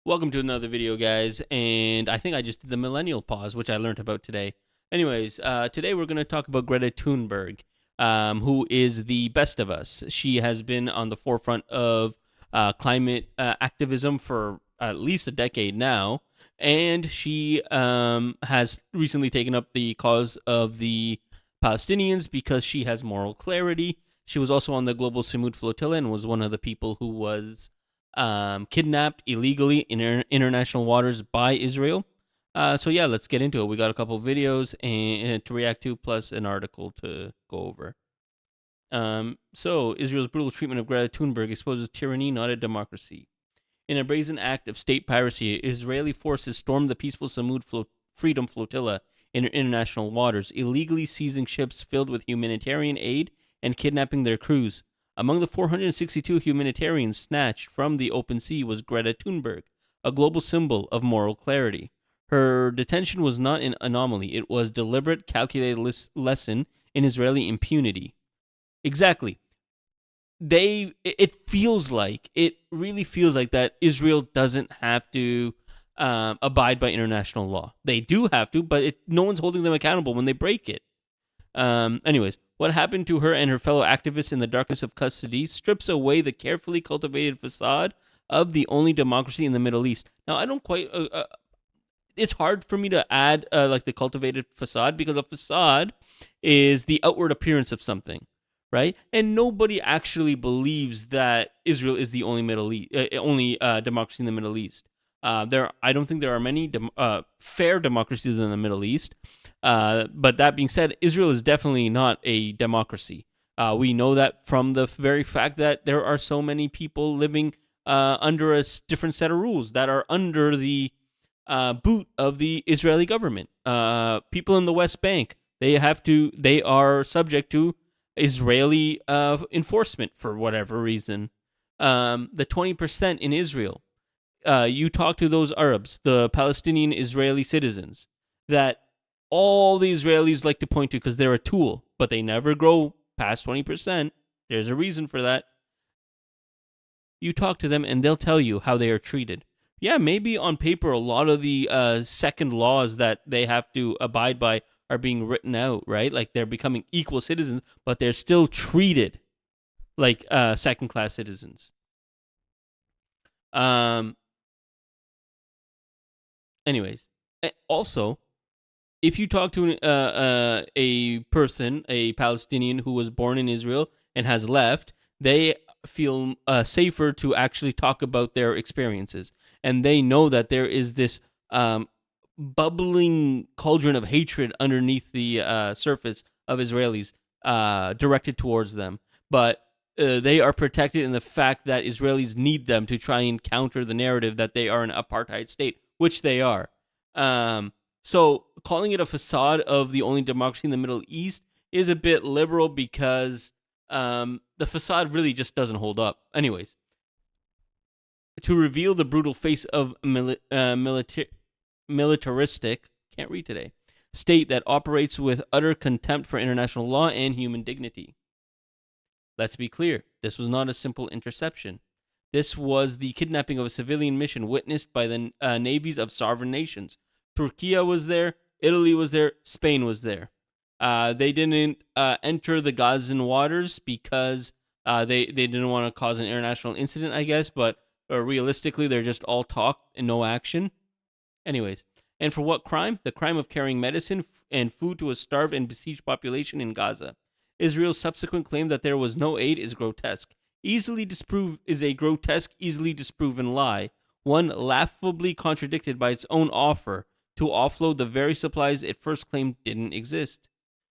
Welcome to another video, guys, and I think I just did the millennial pause, which I learned about today. Anyways, today we're going to talk about Greta Thunberg, who is the best of us. She has been on the forefront of climate activism for at least a decade now, and she has recently taken up the cause of the Palestinians because she has moral clarity. She was also on the global Sumud Flotilla and was one of the people who was kidnapped illegally in international waters by Israel. So yeah, let's get into it. We got a couple videos and to react to, plus an article to go over. So Israel's brutal treatment of Greta Thunberg exposes tyranny, not a democracy. In a brazen act of state piracy, Israeli forces stormed the peaceful Sumud Freedom Flotilla in international waters, illegally seizing ships filled with humanitarian aid and kidnapping their crews. Among the 462 humanitarians snatched from the open sea was Greta Thunberg, a global symbol of moral clarity. Her detention was not an anomaly, it was deliberate, calculated lesson in Israeli impunity. Exactly. It really feels like that Israel doesn't have to abide by international law. They do have to, but no one's holding them accountable when they break it. Anyways, what happened to her and her fellow activists in the darkness of custody strips away the carefully cultivated facade of the only democracy in the Middle East. Now, I don't quite. It's hard for me to add like the cultivated facade because a facade is the outward appearance of something, right? And nobody actually believes that Israel is the only only democracy in the Middle East. I don't think there are many fair democracies in the Middle East. But that being said, Israel is definitely not a democracy. We know that from the very fact that there are so many people living under a different set of rules that are under the boot of the Israeli government. People in the West Bank, they are subject to Israeli enforcement for whatever reason. The 20% in Israel, you talk to those Arabs, the Palestinian Israeli citizens, that all the Israelis like to point to because they're a tool, but they never grow past 20%. There's a reason for that. You talk to them and they'll tell you how they are treated. Yeah, maybe on paper, a lot of the second laws that they have to abide by are being written out, right? Like they're becoming equal citizens, but they're still treated like second class citizens. Anyways, also, if you talk to a person, a Palestinian who was born in Israel and has left, they feel safer to actually talk about their experiences. And they know that there is this bubbling cauldron of hatred underneath the surface of Israelis directed towards them. But they are protected in the fact that Israelis need them to try and counter the narrative that they are an apartheid state, which they are. So calling it a facade of the only democracy in the Middle East is a bit liberal because the facade really just doesn't hold up. Anyways, to reveal the brutal face of militaristic, can't read today, state that operates with utter contempt for international law and human dignity. Let's be clear, this was not a simple interception. This was the kidnapping of a civilian mission witnessed by the navies of sovereign nations. Turkey was there, Italy was there, Spain was there. They didn't enter the Gazan waters because they didn't want to cause an international incident, I guess, but realistically, they're just all talk and no action. Anyways, and for what crime? The crime of carrying medicine and food to a starved and besieged population in Gaza. Israel's subsequent claim that there was no aid is grotesque. Easily disproven lie, one laughably contradicted by its own offer to offload the very supplies it first claimed didn't exist.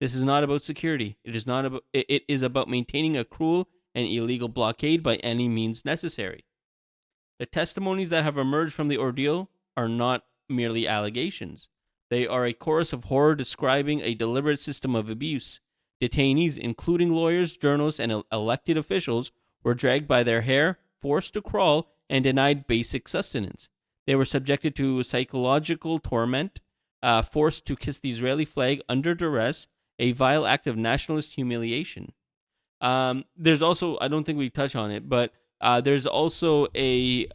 This is not about security. It is about maintaining a cruel and illegal blockade by any means necessary. The testimonies that have emerged from the ordeal are not merely allegations. They are a chorus of horror describing a deliberate system of abuse. Detainees, including lawyers, journalists, and elected officials, were dragged by their hair, forced to crawl, and denied basic sustenance. They were subjected to psychological torment, forced to kiss the Israeli flag under duress, a vile act of nationalist humiliation. There's also, I don't think we touch on it, but there's also a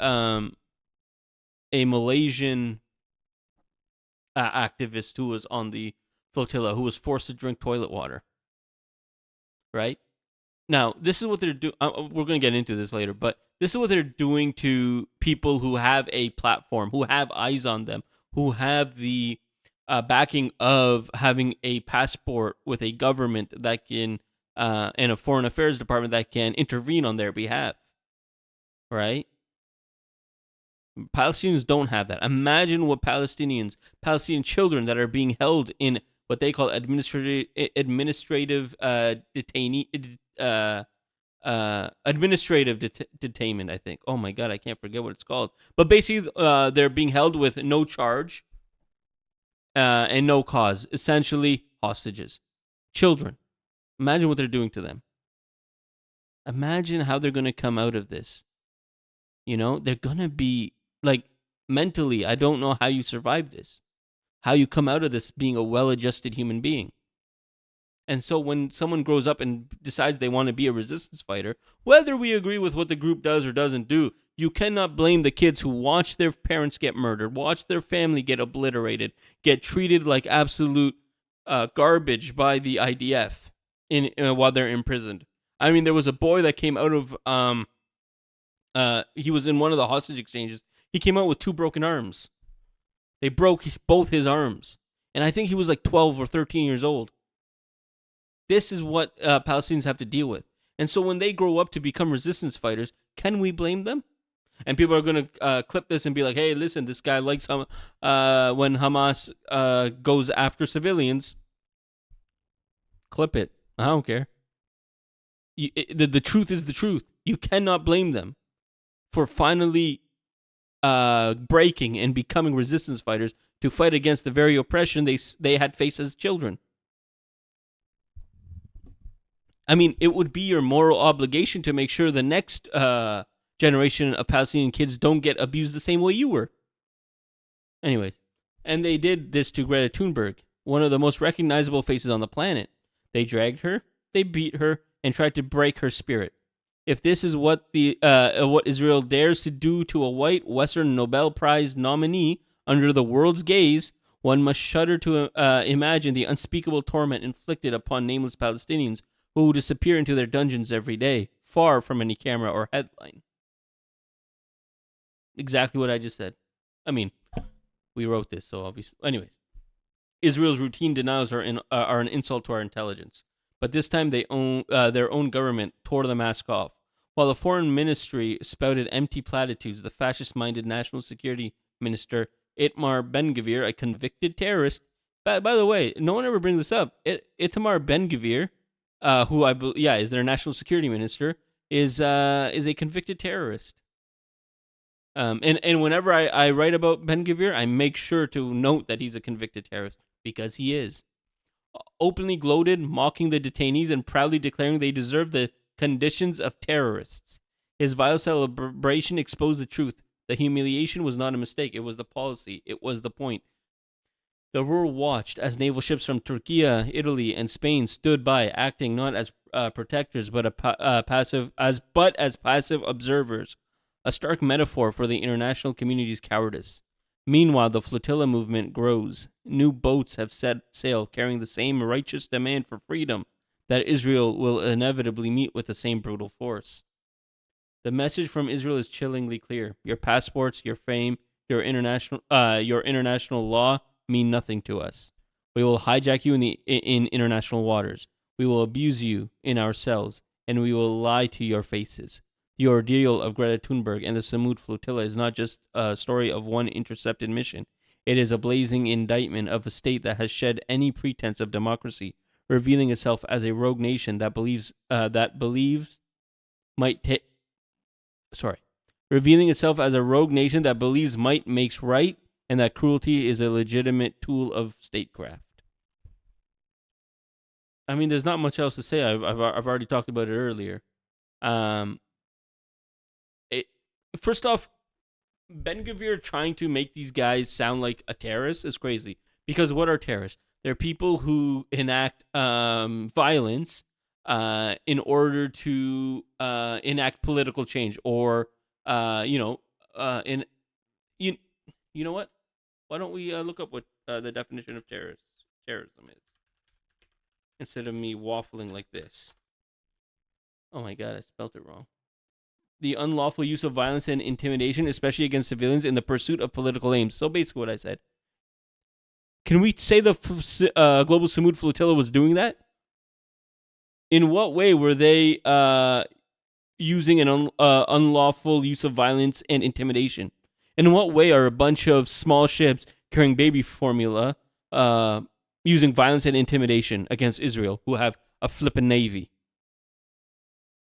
a Malaysian activist who was on the flotilla who was forced to drink toilet water. Right now, this is what they're doing. We're going to get into this later, but this is what they're doing to people who have a platform, who have eyes on them, who have the backing of having a passport with a government that can and a foreign affairs department that can intervene on their behalf. Right? Palestinians don't have that. Imagine what Palestinian children that are being held in what they call administrative administrative detainment. I think. Oh my god, I can't forget what it's called. But basically, they're being held with no charge and no cause. Essentially, hostages, children. Imagine what they're doing to them. Imagine how they're going to come out of this. They're going to be like mentally. I don't know how you survive this. How you come out of this being a well-adjusted human being. And so when someone grows up and decides they want to be a resistance fighter, whether we agree with what the group does or doesn't do, you cannot blame the kids who watch their parents get murdered, watch their family get obliterated, get treated like absolute garbage by the IDF while they're imprisoned. I mean, there was a boy that came out of he was in one of the hostage exchanges. He came out with 2 broken arms. They broke both his arms. And I think he was like 12 or 13 years old. This is what Palestinians have to deal with. And so when they grow up to become resistance fighters, can we blame them? And people are going to clip this and be like, hey, listen, this guy likes when Hamas goes after civilians. Clip it. I don't care. The truth is the truth. You cannot blame them for finally breaking and becoming resistance fighters to fight against the very oppression they had faced as children. I mean, it would be your moral obligation to make sure the next generation of Palestinian kids don't get abused the same way you were. Anyways, and they did this to Greta Thunberg, one of the most recognizable faces on the planet. They dragged her, they beat her, and tried to break her spirit. If this is what what Israel dares to do to a white Western Nobel Prize nominee under the world's gaze, one must shudder to imagine the unspeakable torment inflicted upon nameless Palestinians who disappear into their dungeons every day, far from any camera or headline. Exactly what I just said. I mean, we wrote this, so obviously. Anyways, Israel's routine denials are an insult to our intelligence. But this time, their own government tore the mask off. While the foreign ministry spouted empty platitudes, the fascist-minded national security minister Itamar Ben Gvir, a convicted terrorist. By the way, no one ever brings this up. Itamar Ben Gvir, who is their national security minister, is a convicted terrorist. And whenever I write about Ben Gvir, I make sure to note that he's a convicted terrorist, because he is. Openly gloated, mocking the detainees, and proudly declaring they deserve the conditions of terrorists. His vile celebration exposed the truth. The humiliation was not a mistake. It was the policy. It was the point. The world watched as naval ships from Turkey, Italy, and Spain stood by, acting not as protectors, but as passive observers. A stark metaphor for the international community's cowardice. Meanwhile, the flotilla movement grows. New boats have set sail, carrying the same righteous demand for freedom that Israel will inevitably meet with the same brutal force. The message from Israel is chillingly clear. Your passports, your fame, your international law mean nothing to us. We will hijack you in international waters. We will abuse you in our cells, and we will lie to your faces. The ordeal of Greta Thunberg and the Sumud Flotilla is not just a story of one intercepted mission. It is a blazing indictment of a state that has shed any pretense of democracy, revealing itself as a rogue nation that revealing itself as a rogue nation that believes might makes right, and that cruelty is a legitimate tool of statecraft. I mean, there's not much else to say. I've already talked about it earlier. First off, Ben Gvir trying to make these guys sound like a terrorist is crazy. Because what are terrorists? They're people who enact violence in order to enact political change, or You know what? Why don't we look up what the definition of terrorism is instead of me waffling like this? Oh my god, I spelled it wrong. The unlawful use of violence and intimidation, especially against civilians, in the pursuit of political aims. So basically, what I said. Can we say the global Sumud Flotilla was doing that? In what way were they using an unlawful use of violence and intimidation? In what way are a bunch of small ships carrying baby formula using violence and intimidation against Israel, who have a flippin' navy?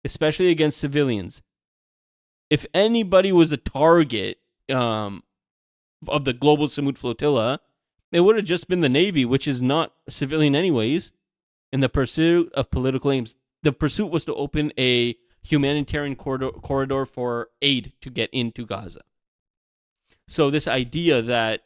Especially against civilians. If anybody was a target of the global Sumud Flotilla, it would have just been the Navy, which is not civilian anyways, in the pursuit of political aims. The pursuit was to open a humanitarian corridor for aid to get into Gaza. So this idea that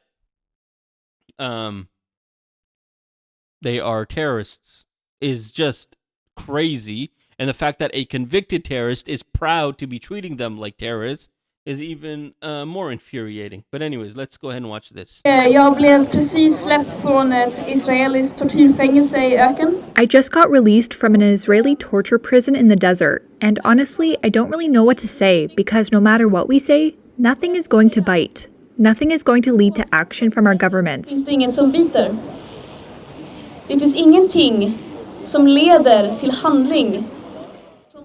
they are terrorists is just crazy. And the fact that a convicted terrorist is proud to be treating them like terrorists is even more infuriating. But anyways, let's go ahead and watch this. Jag blev precis släppt från ett israeliskt tortyrfängelse i öken. I just got released from an Israeli torture prison in the desert, and honestly, I don't really know what to say because no matter what we say, nothing is going to bite. Nothing is going to lead to action from our governments. Finns det inget som biter? Det finns ingenting som leder till handling.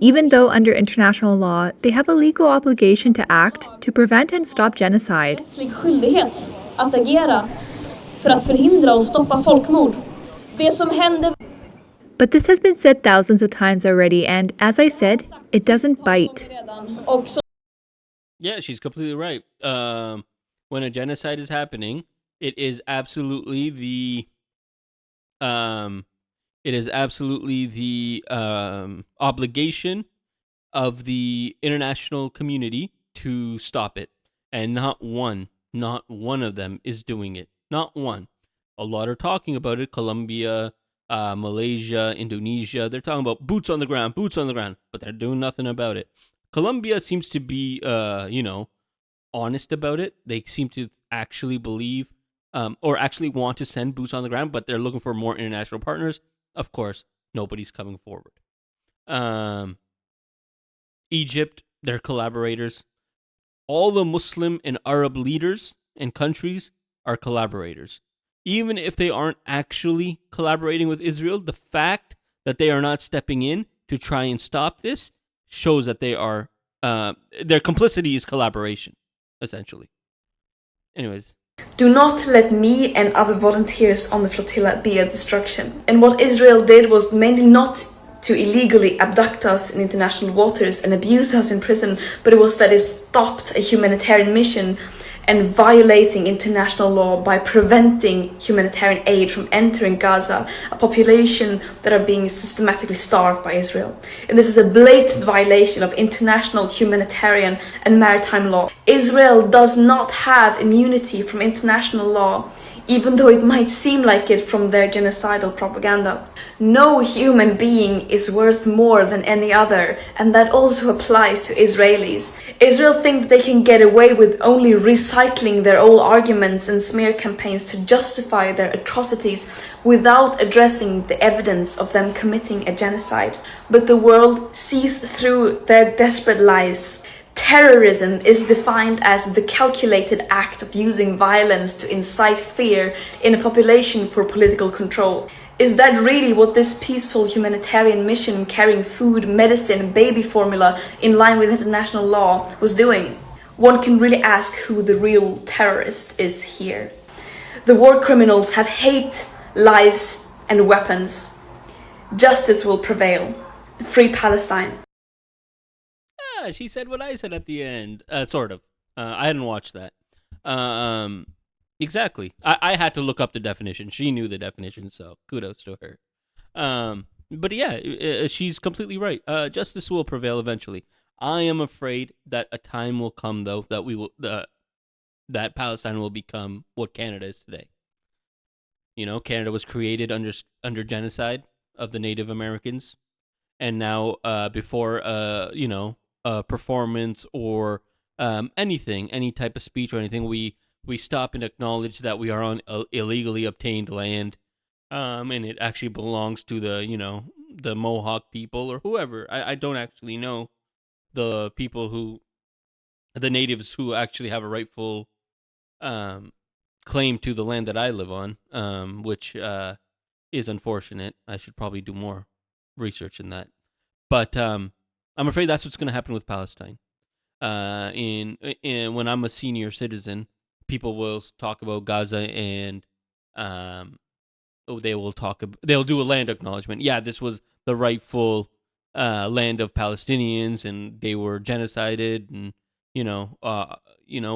Even though under international law, they have a legal obligation to act to prevent and stop genocide. Rättslig skyldighet att agera för att förhindra och stoppa folkmord. Det som hände. But this has been said thousands of times already, and as I said, it doesn't bite. Yeah, she's completely right. When a genocide is happening, it is absolutely the obligation of the international community to stop it. And not one of them is doing it. Not one. A lot are talking about it. Colombia, Malaysia, Indonesia. They're talking about boots on the ground, but they're doing nothing about it. Colombia seems to be, honest about it. They seem to actually believe or actually want to send boots on the ground, but they're looking for more international partners. Of course, nobody's coming forward. Egypt, their collaborators. All the Muslim and Arab leaders and countries are collaborators. Even if they aren't actually collaborating with Israel, the fact that they are not stepping in to try and stop this shows that they are, their complicity is collaboration, essentially. Anyways. Do not let me and other volunteers on the flotilla be a distraction. And what Israel did was mainly not to illegally abduct us in international waters and abuse us in prison, but it was that it stopped a humanitarian mission and violating international law by preventing humanitarian aid from entering Gaza, a population that are being systematically starved by Israel. And this is a blatant violation of international humanitarian and maritime law. Israel does not have immunity from international law, even though it might seem like it from their genocidal propaganda. No human being is worth more than any other, and that also applies to Israelis. Israel think that they can get away with only recycling their old arguments and smear campaigns to justify their atrocities without addressing the evidence of them committing a genocide. But the world sees through their desperate lies. Terrorism is defined as the calculated act of using violence to incite fear in a population for political control. Is that really what this peaceful humanitarian mission carrying food, medicine, baby formula in line with international law was doing? One can really ask who the real terrorist is here. The war criminals have hate, lies, and weapons. Justice will prevail. Free Palestine. She said what I said at the end. Sort of. I hadn't watched that. Exactly. I had to look up the definition. She knew the definition, so kudos to her. But yeah, she's completely right. Justice will prevail eventually. I am afraid that a time will come, though, that we will that Palestine will become what Canada is today. You know, Canada was created under genocide of the Native Americans, and now before performance or anything, any type of speech or anything, we we stop and acknowledge that we are on illegally obtained land, and it actually belongs to the Mohawk people or whoever. I don't actually know the natives who actually have a rightful claim to the land that I live on, which is unfortunate. I should probably do more research in that. But I'm afraid that's what's going to happen with Palestine. In when I'm a senior citizen, people will talk about Gaza and they'll do a land acknowledgement. Yeah, this was the rightful land of Palestinians, and they were genocided, and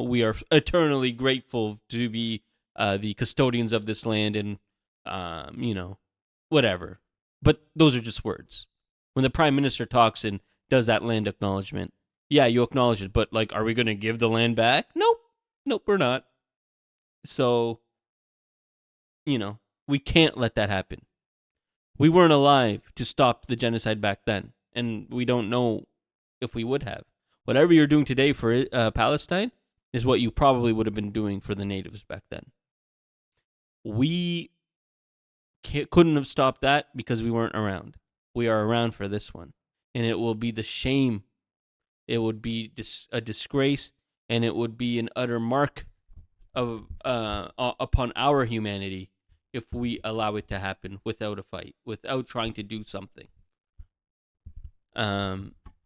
we are eternally grateful to be the custodians of this land, and whatever. But those are just words. When the prime minister talks and does that land acknowledgement, yeah, you acknowledge it, but like, are we going to give the land back? Nope, we're not. So, we can't let that happen. We weren't alive to stop the genocide back then, and we don't know if we would have. Whatever you're doing today for Palestine is what you probably would have been doing for the natives back then. We couldn't have stopped that because we weren't around. We are around for this one, and it will be the shame. It would be a disgrace, and it would be an utter mark of upon our humanity if we allow it to happen without a fight, without trying to do something.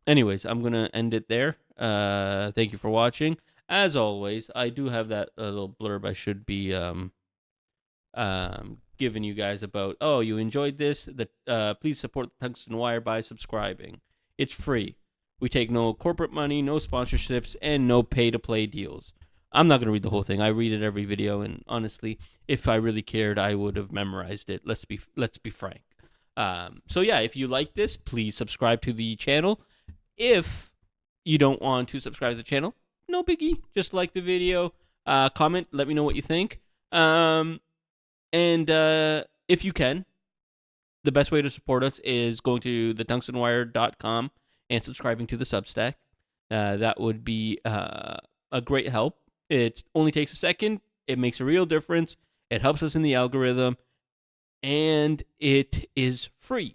Anyways, I'm gonna end it there. Thank you for watching. As always, I do have that little blurb I should be giving you guys about. Oh, you enjoyed this? Please support the Tungsten Wire by subscribing. It's free. We take no corporate money, no sponsorships, and no pay-to-play deals. I'm not going to read the whole thing. I read it every video, and honestly, if I really cared, I would have memorized it. Let's be frank. So yeah, if you like this, please subscribe to the channel. If you don't want to subscribe to the channel, no biggie. Just like the video, comment, let me know what you think. And if you can, the best way to support us is going to thetungstenwire.com and subscribing to the Substack. That would be a great help. It only takes a second. It makes a real difference. It helps us in the algorithm, and it is free.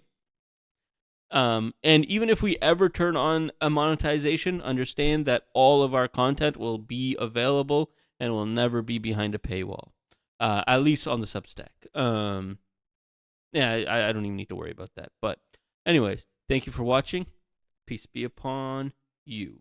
And even if we ever turn on a monetization, understand that all of our content will be available and will never be behind a paywall, at least on the Substack. Yeah, I don't even need to worry about that. But anyways, thank you for watching. Peace be upon you.